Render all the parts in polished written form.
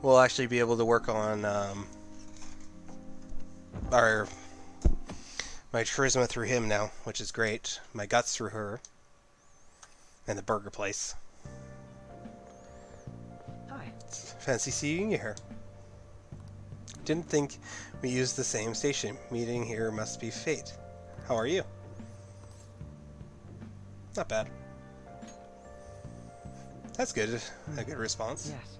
we'll actually be able to work on our my charisma through him now, which is great. My guts through her. And the burger place. Hi. Fancy seeing you here. Didn't think we used the same station. Meeting here must be fate. How are you? Not bad. That's good. A good response. Yes.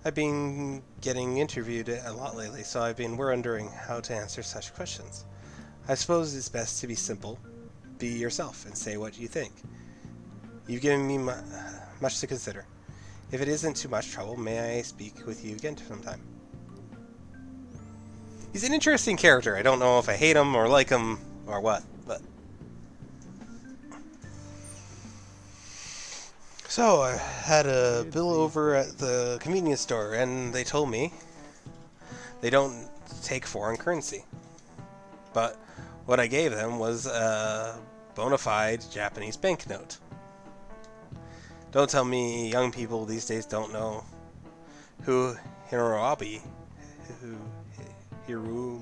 I've been getting interviewed a lot lately, so I've been wondering how to answer such questions. I suppose it's best to be simple. Be yourself and say what you think. You've given me much to consider. If it isn't too much trouble, may I speak with you again sometime? He's an interesting character. I don't know if I hate him or like him or what, but... So, I had a bill over at the convenience store, and they told me they don't take foreign currency. But what I gave them was a bona fide Japanese banknote. Don't tell me young people these days don't know who Hiroabi Itio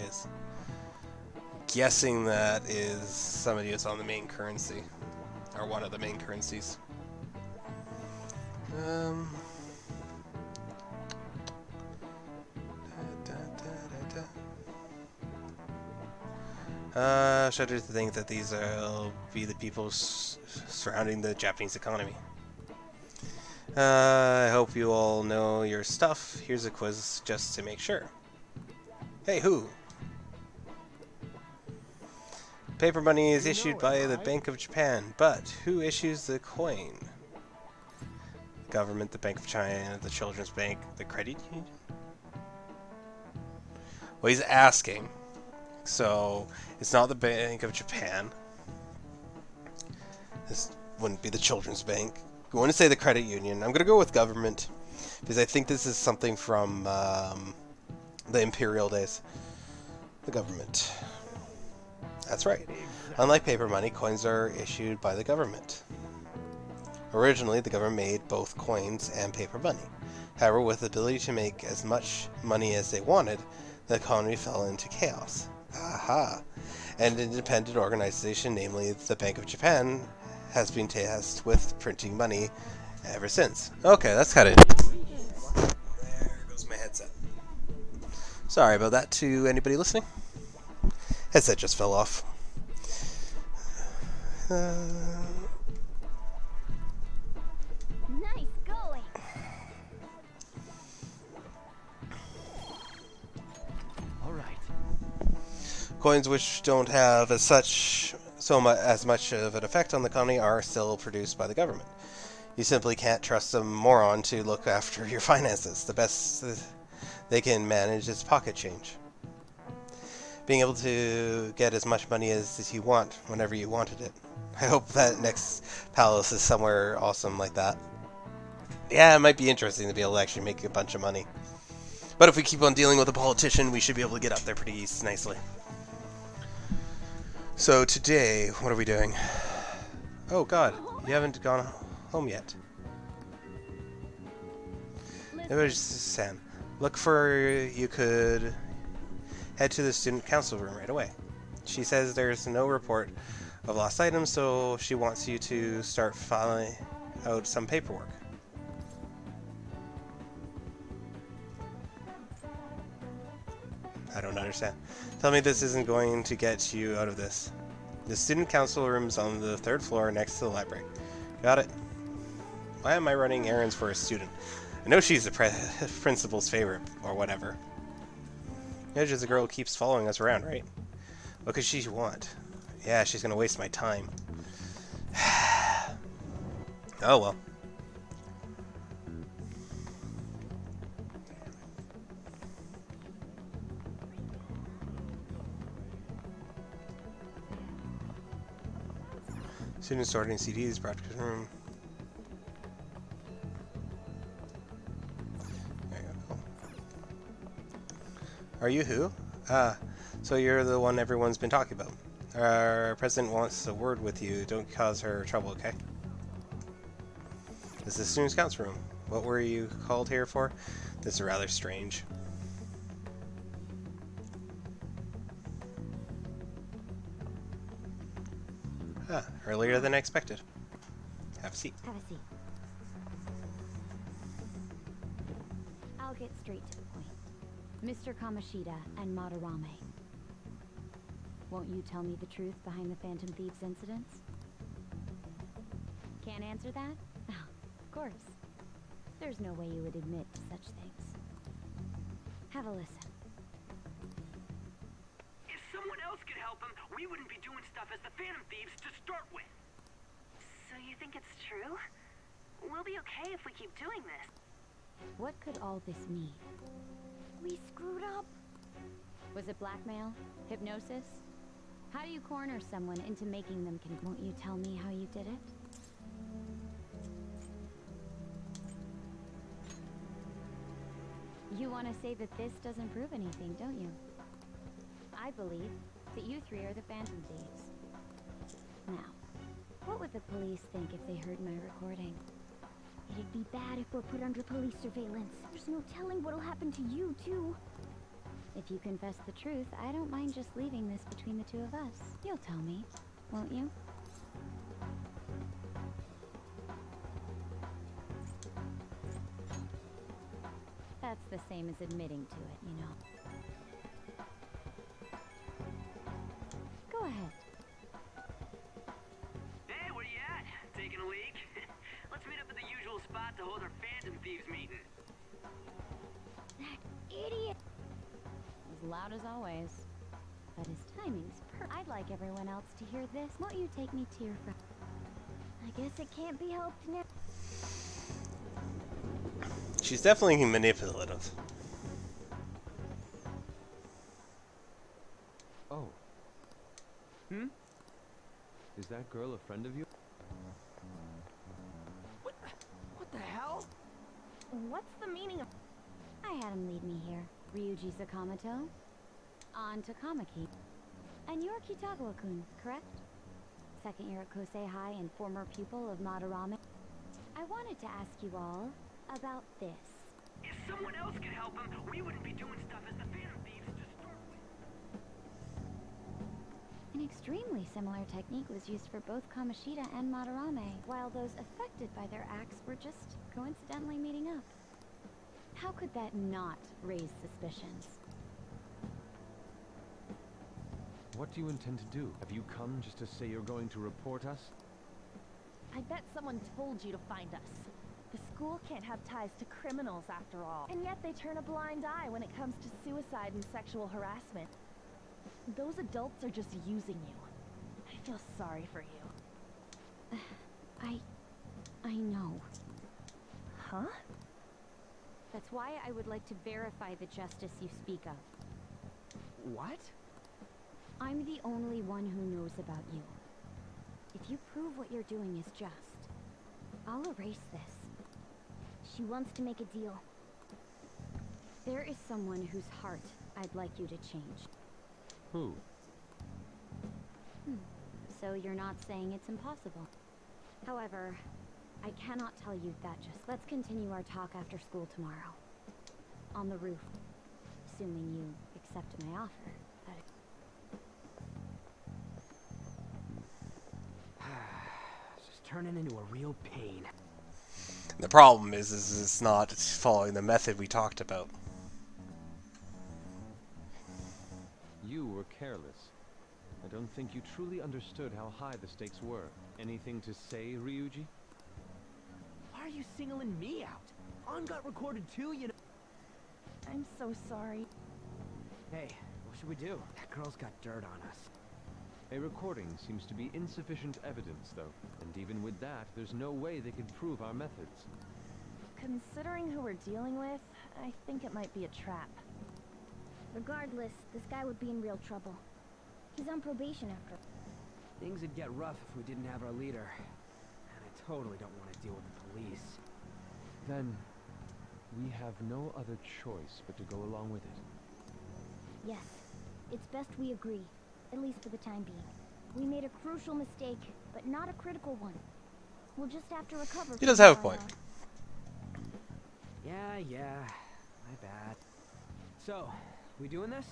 is. Guessing that is somebody who's on the main currency. Or one of the main currencies. Shudder to think that these will be the people surrounding the Japanese economy. I hope you all know your stuff. Here's a quiz just to make sure. Hey, who? Paper money is issued by the Bank of Japan, but who issues the coin? The government, the Bank of China, the Children's Bank, the credit union? Well, he's asking. So, it's not the Bank of Japan. This wouldn't be the Children's Bank. I want to say the credit union. I'm going to go with government, because I think this is something from the imperial days. The government. That's right. Unlike paper money, coins are issued by the government. Originally, the government made both coins and paper money. However, with the ability to make as much money as they wanted, the economy fell into chaos. Aha! An independent organization, namely the Bank of Japan, has been tasked with printing money ever since. Okay, that's kind of interesting. There goes my headset. Sorry about that to anybody listening. Headset just fell off. Nice going. All right. Coins which don't have as much of an effect on the economy are still produced by the government. You simply can't trust some moron to look after your finances. The best they can manage is pocket change. Being able to get as much money as you want whenever you wanted it. I hope that next palace is somewhere awesome like that. Yeah, it might be interesting to be able to actually make a bunch of money. But if we keep on dealing with a politician, we should be able to get up there pretty nicely. So today, what are we doing? Oh god, you haven't gone home yet. There's Sam. Look for you could head to the student council room right away. She says there's no report of lost items, so she wants you to start filling out some paperwork. I don't understand. Tell me this isn't going to get you out of this. The student council room is on the 3rd floor next to the library. Got it. Why am I running errands for a student? I know she's the principal's favorite, or whatever. Edge is the girl who keeps following us around, right? What could she want? Yeah, she's gonna waste my time. Oh well. Students sorting CDs, practice room. There you go. Are you who? Ah, so you're the one everyone's been talking about. Our president wants a word with you. Don't cause her trouble, okay? This is the students' council room. What were you called here for? This is rather strange. Ah, earlier than I expected. Have a seat. Have a seat. I'll get straight to the point. Mr. Kamoshida and Madarame. Won't you tell me the truth behind the Phantom Thieves incidents? Can't answer that? Oh, of course. There's no way you would admit to such things. Have a listen. If someone else could help him, we wouldn't be doing stuff as the Phantom Thieves to start with. So you think it's true? We'll be okay if we keep doing this. What could all this mean? We screwed up. Was it blackmail? Hypnosis? How do you corner someone into making them Won't you tell me how you did it? You want to say that this doesn't prove anything, don't you? I believe that you three are the Phantom Thieves. Now, what would the police think if they heard my recording? It'd be bad if we're put under police surveillance. There's no telling what'll happen to you, too. If you confess the truth, I don't mind just leaving this between the two of us. You'll tell me, won't you? That's the same as admitting to it, you know. Go ahead. Hey, where you at? Taking a leak? Let's meet up at the usual spot to hold our Phantom Thieves meeting. That idiot! As loud as always. But his timing's perfect. I'd like everyone else to hear this. Won't you take me to your friend? I guess it can't be helped now. She's definitely manipulative. Oh. Is that girl a friend of yours? What the hell? What's the meaning of... I had him lead me here. Ryuji Sakamoto. On to Kamaki. And you're Kitagawa-kun, correct? Second year at Kosei High and former pupil of Madarame. I wanted to ask you all about this. If someone else could help him, we wouldn't be doing stuff as the Phantom Thieves to start with. An extremely similar technique was used for both Kamoshida and Madarame, while those affected by their acts were just coincidentally meeting up. How could that not raise suspicions? What do you intend to do? Have you come just to say you're going to report us? I bet someone told you to find us. The school can't have ties to criminals after all. And yet they turn a blind eye when it comes to suicide and sexual harassment. Those adults are just using you. I feel sorry for you. I know. Huh? That's why I would like to verify the justice you speak of. What? I'm the only one who knows about you. If you prove what you're doing is just, I'll erase this. She wants to make a deal. There is someone whose heart I'd like you to change. Who? So you're not saying it's impossible. However, I cannot tell you that just. Let's continue our talk after school tomorrow. On the roof. Assuming you accept my offer. That It's just turning into a real pain. The problem is it's not following the method we talked about. You were careless. I don't think you truly understood how high the stakes were. Anything to say, Ryuji? Why are you singling me out? On got recorded too, you know. I'm so sorry. Hey, what should we do? That girl's got dirt on us. A recording seems to be insufficient evidence, though. And even with that, there's no way they could prove our methods. Considering who we're dealing with, I think it might be a trap. Regardless, this guy would be in real trouble. He's on probation after. Things would get rough if we didn't have our leader. And I totally don't want to deal with the police. Then, we have no other choice but to go along with it. Yes, it's best we agree, at least for the time being. We made a crucial mistake, but not a critical one. We'll just have to recover. He does from have a our, point. Yeah, my bad. So, we doing this?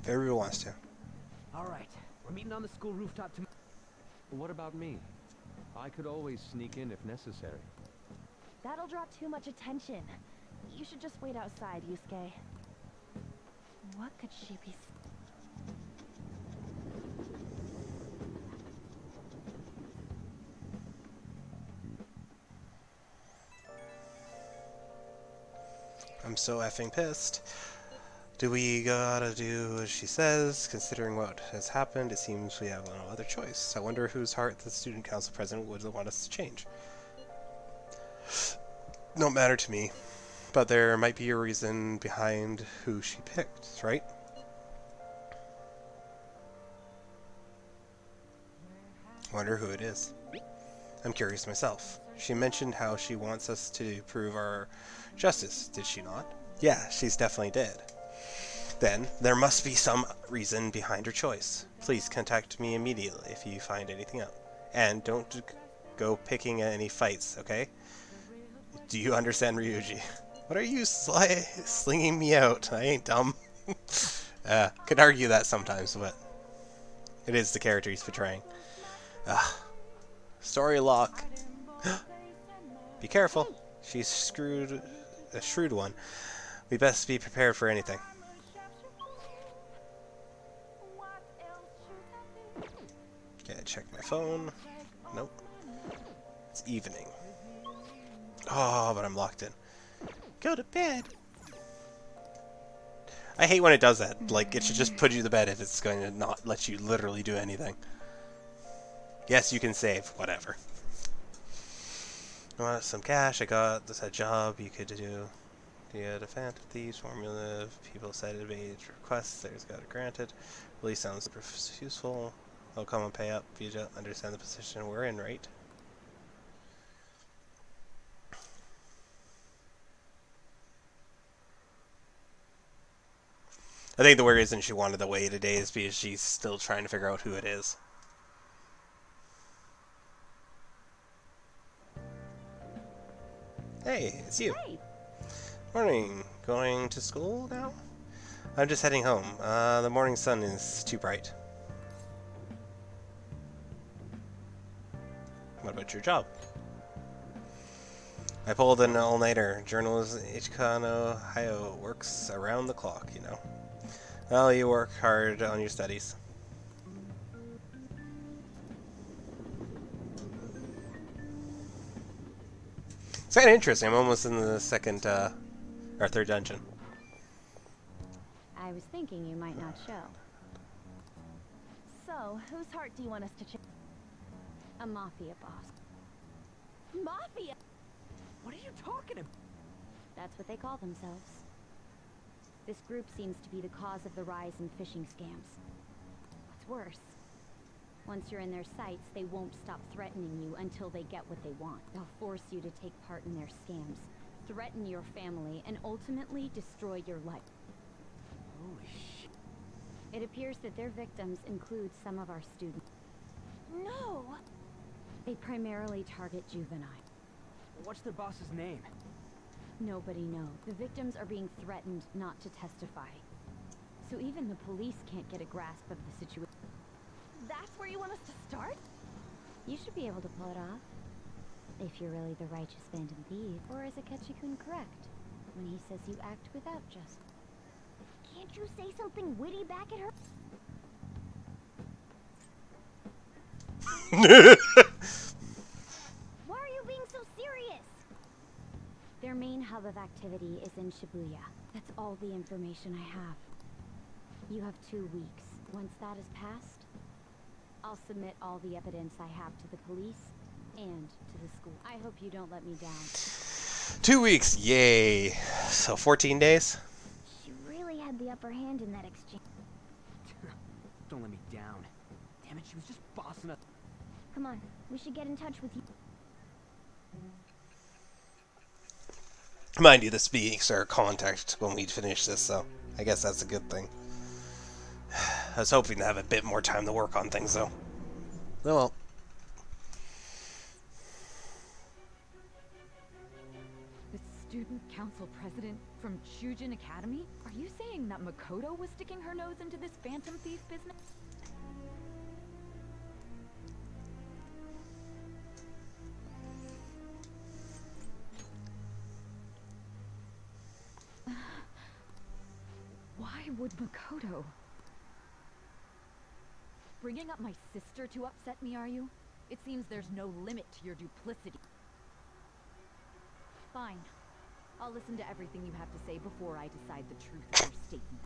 If everyone wants to. Alright, we're meeting on the school rooftop tomorrow. What about me? I could always sneak in if necessary. That'll draw too much attention. You should just wait outside, Yusuke. What could she be... I'm so effing pissed. Do we gotta do as she says? Considering what has happened, it seems we have no other choice. I wonder whose heart the student council president would want us to change. No matter to me, but there might be a reason behind who she picked, right? Wonder who it is. I'm curious myself. She mentioned how she wants us to prove our justice, did she not? Yeah, she's definitely did. Then, there must be some reason behind her choice. Please contact me immediately if you find anything out. And don't go picking any fights, okay? Do you understand, Ryuji? What are you slinging me out? I ain't dumb. Could argue that sometimes, but it is the character he's portraying. Story lock. Be careful. She's a shrewd one. We best be prepared for anything. Okay, check my phone. Nope. It's evening. Oh, but I'm locked in. Go to bed. I hate when it does that. Like, it should just put you to bed if it's going to not let you literally do anything. Yes, you can save. Whatever. I want some cash. I got this job you could do. The Phantom Thieves formula. If people said it made requests, there's got it granted. Really sounds super useful. I'll come and pay up. You don't understand the position we're in, right? I think the weird reason she wanted to wait a day is because she's still trying to figure out who it is. Hey, it's you. Hey. Morning. Going to school now? I'm just heading home. The morning sun is too bright. What about your job? I pulled an all-nighter. Journalist Ichikano Hayo works around the clock, you know. Well, you work hard on your studies. It's kind of interesting. I'm almost in the second, or third dungeon. I was thinking you might not show. So, whose heart do you want us to change? A mafia boss. Mafia? What are you talking about? That's what they call themselves. This group seems to be the cause of the rise in phishing scams. What's worse, once you're in their sights, they won't stop threatening you until they get what they want. They'll force you to take part in their scams, threaten your family, and ultimately destroy your life. Holy shit. It appears that their victims include some of our students. No! They primarily target juvenile. What's their boss's name? Nobody knows. The victims are being threatened not to testify. So even the police can't get a grasp of the situation. That's where you want us to start? You should be able to pull it off. If you're really the righteous phantom thief. Or is Akechi-kun correct when he says you act without justice? Can't you say something witty back at her? Why are you being so serious? Their main hub of activity is in Shibuya. That's all the information I have. You have 2 weeks. Once that is passed, I'll submit all the evidence I have to the police and to the school. I hope you don't let me down. 2 weeks, yay! So 14 days? She really had the upper hand in that exchange. Don't let me down. Damn it, she was just bossing us. Come on, we should get in touch with you. Mind you, this being our contact when we finish this, so I guess that's a good thing. I was hoping to have a bit more time to work on things, though. Oh well. The student council president from Chujin Academy? Are you saying that Makoto was sticking her nose into this phantom thief business? Why would Makoto? Bringing up my sister to upset me, are you? It seems there's no limit to your duplicity. Fine. I'll listen to everything you have to say before I decide the truth of your statement.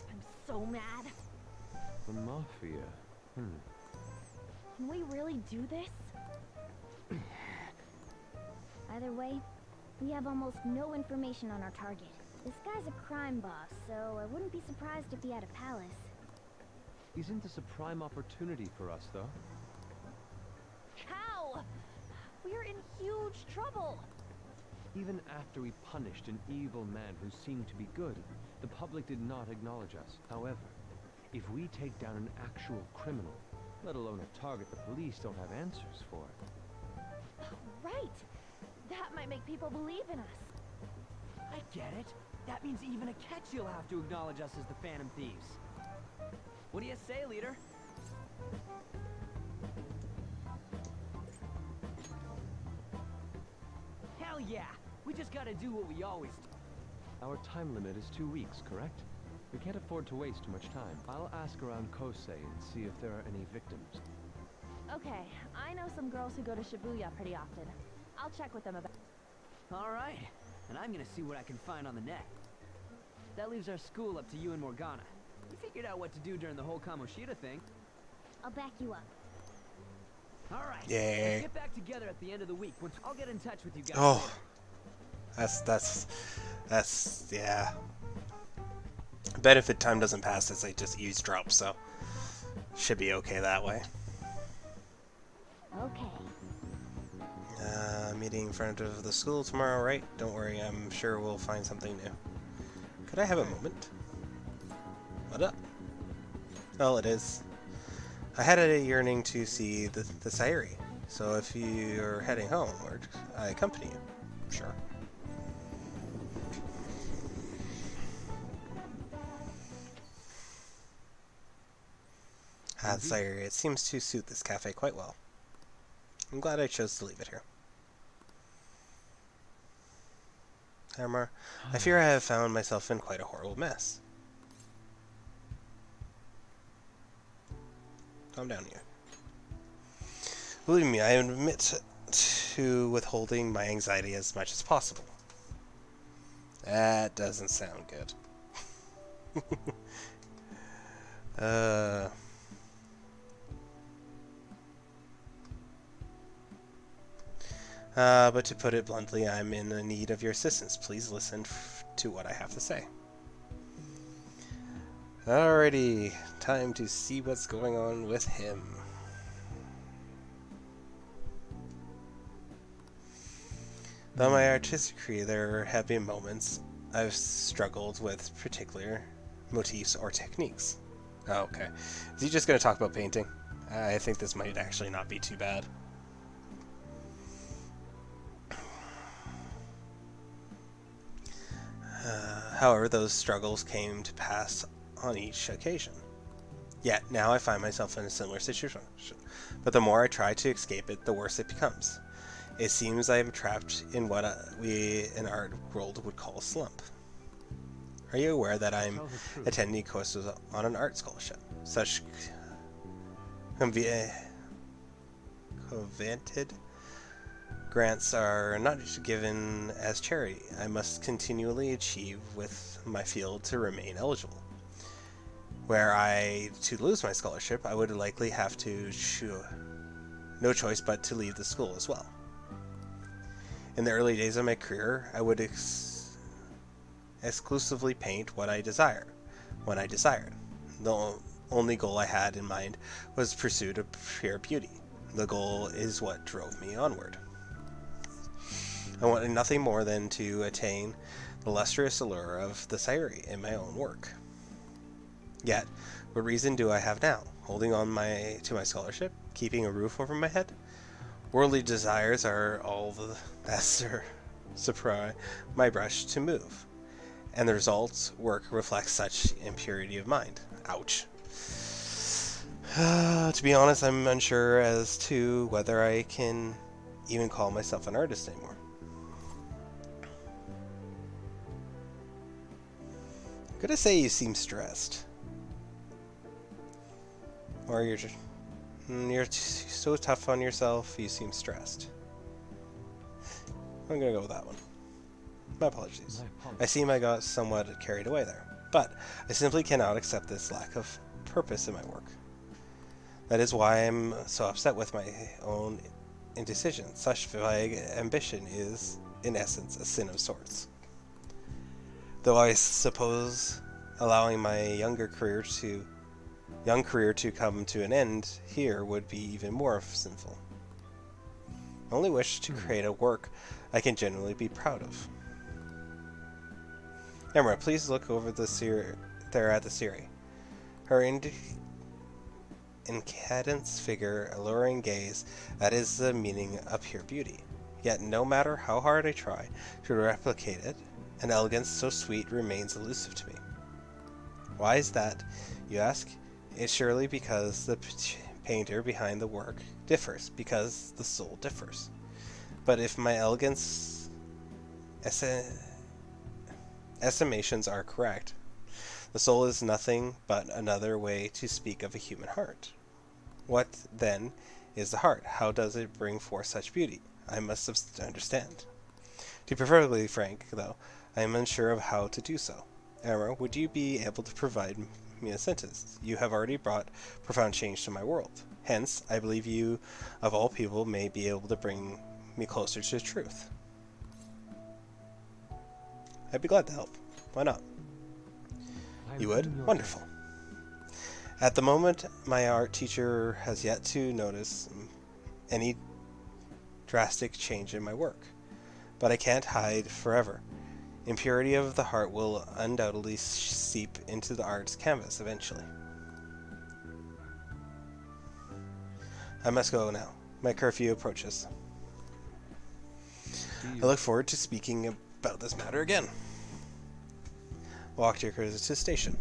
I'm so mad. The Mafia. Can we really do this? Either way, we have almost no information on our target. This guy's a crime boss, so I wouldn't be surprised if he had a palace. Isn't this a prime opportunity for us, though? How? We're in huge trouble. Even after we punished an evil man who seemed to be good, the public did not acknowledge us. However, if we take down an actual criminal, let alone a target the police don't have answers for. Right. That might make people believe in us. I get it. That means even a Ketch will have to acknowledge us as the Phantom Thieves. What do you say, leader? Hell yeah! We just gotta do what we always do. Our time limit is 2 weeks, correct? We can't afford to waste too much time. I'll ask around Kosei and see if there are any victims. Okay, I know some girls who go to Shibuya pretty often. I'll check with them about... Alright, and I'm gonna see what I can find on the net. That leaves our school up to you and Morgana. We figured out what to do during the whole Kamoshida thing. I'll back you up. Alright, Yay. let's get back together at the end of the week. I'll get in touch with you guys. Oh, that's yeah. Benefit time doesn't pass as they just eavesdrop, so should be okay that way. Okay. Meeting in front of the school tomorrow, right? Don't worry, I'm sure we'll find something new. Could I have a moment? What up? Well, it is. I had a yearning to see the Sayuri, so if you're heading homeward, I accompany you. Sure. The Sayuri, it seems to suit this cafe quite well. I'm glad I chose to leave it here. Hammer, I fear I have found myself in quite a horrible mess. Calm down here. Believe me, I admit to withholding my anxiety as much as possible. That doesn't sound good. But to put it bluntly, I'm in need of your assistance. Please listen to what I have to say. Alrighty, time to see what's going on with him. Though my artistic career, there have been moments I've struggled with particular motifs or techniques. Oh, okay. Is he just going to talk about painting? I think this might actually not be too bad. However, those struggles came to pass on each occasion. Yet, now I find myself in a similar situation. But the more I try to escape it, the worse it becomes. It seems I am trapped in what we in our world would call a slump. Are you aware that I'm attending courses on an art scholarship? Such coveted grants are not given as charity. I must continually achieve with my field to remain eligible. Were I to lose my scholarship, I would likely have to no choice but to leave the school as well. In the early days of my career, I would exclusively paint what I desire, when I desired. The only goal I had in mind was pursuit of pure beauty. The goal is what drove me onward. I wanted nothing more than to attain the lustrous allure of the Sayuri in my own work. Yet, what reason do I have now? Holding on to my scholarship? Keeping a roof over my head? Worldly desires are all that surprise my brush to move. And the results work reflects such impurity of mind. Ouch. To be honest, I'm unsure as to whether I can even call myself an artist anymore. I'm gonna say you seem stressed. Or you're so tough on yourself, you seem stressed. I'm gonna go with that one. My apologies. I seem I got somewhat carried away there, but I simply cannot accept this lack of purpose in my work. That is why I'm so upset with my own indecision. Such vague ambition is, in essence, a sin of sorts. Though I suppose allowing my young career to come to an end here would be even more sinful. I only wish to create a work I can genuinely be proud of. Emma, please look over there at the Siri. Her incandescent figure, alluring gaze, that is the meaning of pure beauty. Yet no matter how hard I try to replicate it, an elegance so sweet remains elusive to me. Why is that, you ask? It's surely because the painter behind the work differs, because the soul differs. But if my elegance estimations are correct, the soul is nothing but another way to speak of a human heart. What, then, is the heart? How does it bring forth such beauty? I must understand. To be perfectly frank, though, I am unsure of how to do so. Emma, would you be able to provide me a sentence? You have already brought profound change to my world. Hence, I believe you, of all people, may be able to bring me closer to the truth. I'd be glad to help. Why not? You would? Wonderful. At the moment, my art teacher has yet to notice any drastic change in my work. But I can't hide forever. Impurity of the heart will undoubtedly seep into the art's canvas eventually. I must go now. My curfew approaches. I look forward to speaking about this matter again. Walk to the station.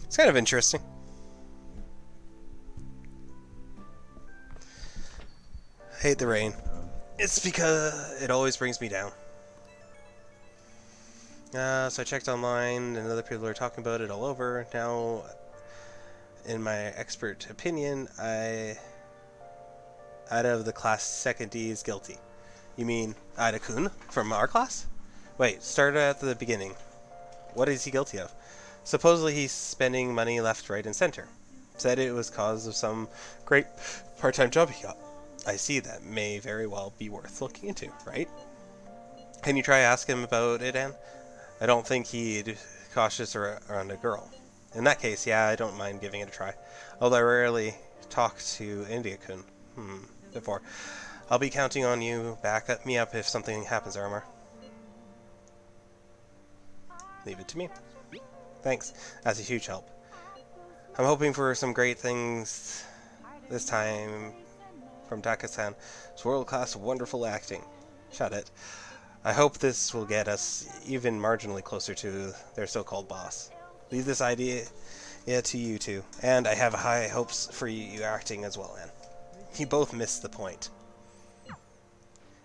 It's kind of interesting. I hate the rain. It's because it always brings me down. So I checked online, and other people are talking about it all over. Now, in my expert opinion, out of the class second D is guilty. You mean Ida-kun from our class? Wait, start at the beginning. What is he guilty of? Supposedly he's spending money left, right, and center. Said it was cause of some great part-time job he got. I see, that may very well be worth looking into, right? Can you try ask him about it, Anne? I don't think he'd cautious around a girl. In that case, yeah, I don't mind giving it a try. Although I rarely talked to India-kun before. I'll be counting on you. Back me up if something happens, Armor. Leave it to me. Thanks. That's a huge help. I'm hoping for some great things this time from Taka-san. It's world-class, wonderful acting. Shut it. I hope this will get us even marginally closer to their so-called boss. Leave this idea to you two, and I have high hopes for you acting as well, Anne. You both missed the point.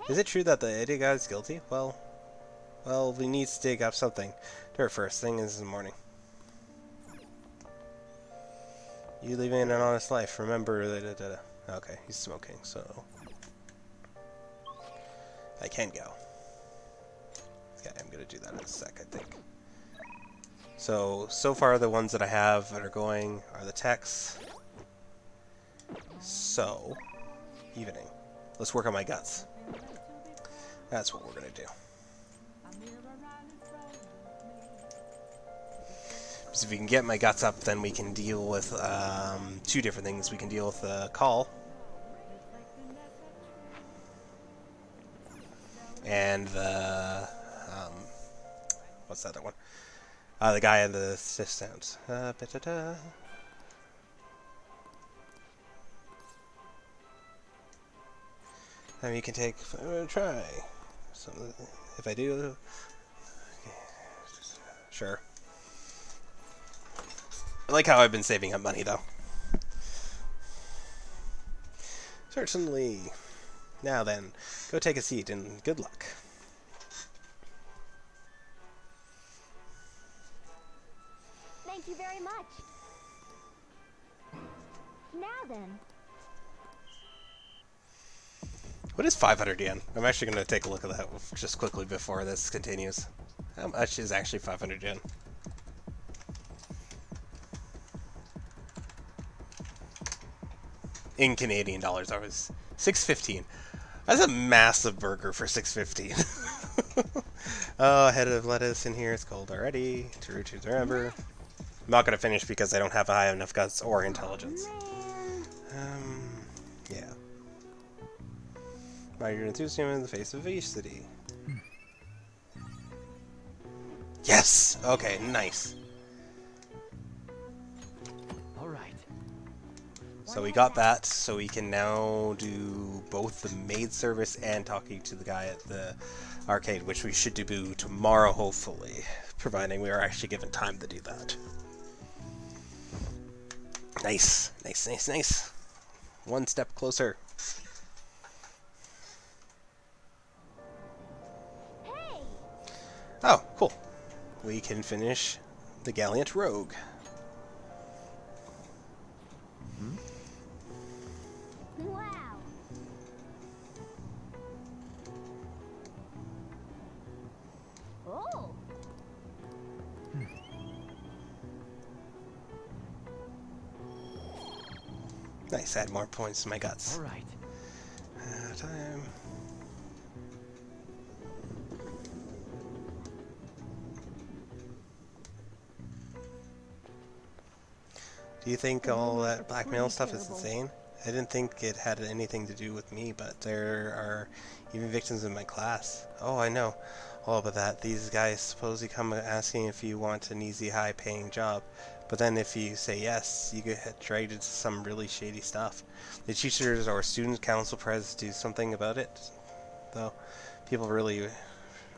Is it true that the idiot guy is guilty? Well, we need to dig up something. Dirt first thing is in the morning. You living an honest life. Remember, okay, he's smoking, so I can go. Yeah, I'm gonna do that in a sec, I think. So far the ones that I have that are going are the techs. So, evening. Let's work on my guts. That's what we're gonna do. So if we can get my guts up, then we can deal with two different things. We can deal with the call. and the what's the other one? The guy in the systems. You can take. I'm gonna try. So if I do, sure. I like how I've been saving up money though. Certainly. Now then, go take a seat and good luck. Thank you very much. Now then. What is 500 yen? I'm actually going to take a look at that just quickly before this continues. How much is actually 500 yen? In Canadian dollars, I was $6.15. That's a massive burger for $6.15. Oh, a head of lettuce in here. It's cold already. To remember. I'm not going to finish because I don't have high enough guts or intelligence. Yeah. By your enthusiasm in the face of obesity. Yes! Okay, nice. Alright. So we got that, so we can now do both the maid service and talking to the guy at the arcade, which we should do tomorrow, hopefully. Providing we are actually given time to do that. Nice, nice, nice, nice. One step closer. Hey! Oh, cool. We can finish the Gallant Rogue. Wow. Oh. Nice, add more points to my guts. Alright. Time. Do you think all that blackmail stuff is insane? I didn't think it had anything to do with me, but there are even victims in my class. Oh, I know all about that. These guys supposedly come asking if you want an easy, high-paying job. But then if you say yes, you get dragged into some really shady stuff. The teachers or student council pres do something about it, though. People really,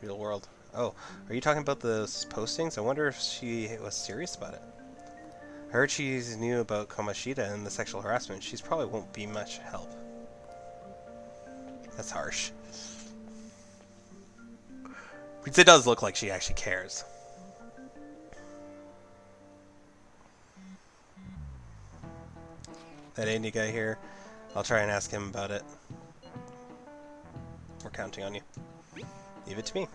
real world. Oh, are you talking about those postings? I wonder if she was serious about it. I heard she knew about Komashita and the sexual harassment. She probably won't be much help. That's harsh. But it does look like she actually cares. That Andy guy here, I'll try and ask him about it. We're counting on you. Leave it to me.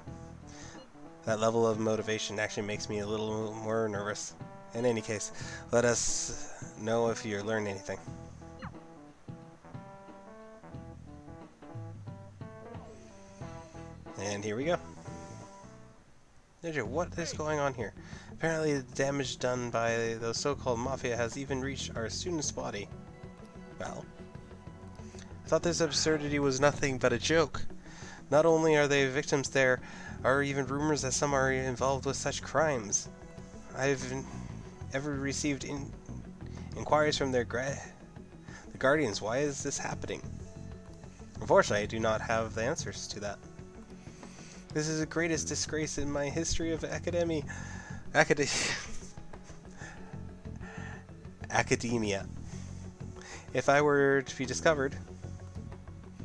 That level of motivation actually makes me a little more nervous. In any case, let us know if you learn anything. And here we go. Ninja, what is going on here? Apparently the damage done by those so-called mafia has even reached our student's body. Well, I thought this absurdity was nothing but a joke. Not only are they victims, there are even rumors that some are involved with such crimes. I've ever received inquiries from the guardians. Why is this happening? Unfortunately, I do not have the answers to that. This is the greatest disgrace in my history of academia. If I were to be discovered,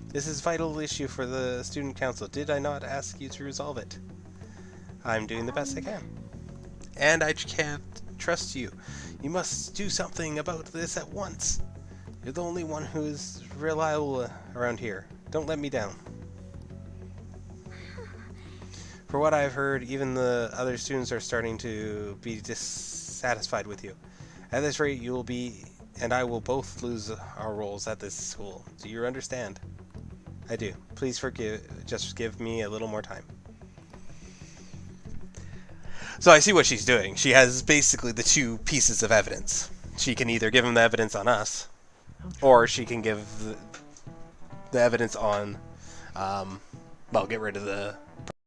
this is a vital issue for the student council. Did I not ask you to resolve it? I'm doing the best I can. And I can't trust you. You must do something about this at once. You're the only one who is reliable around here. Don't let me down. For what I've heard, even the other students are starting to be dissatisfied with you. At this rate, you will be, and I will both lose our roles at this school. Do you understand? I do. Please just give me a little more time. So I see what she's doing. She has basically the two pieces of evidence. She can either give him the evidence on us, or she can give the evidence on Well, get rid of the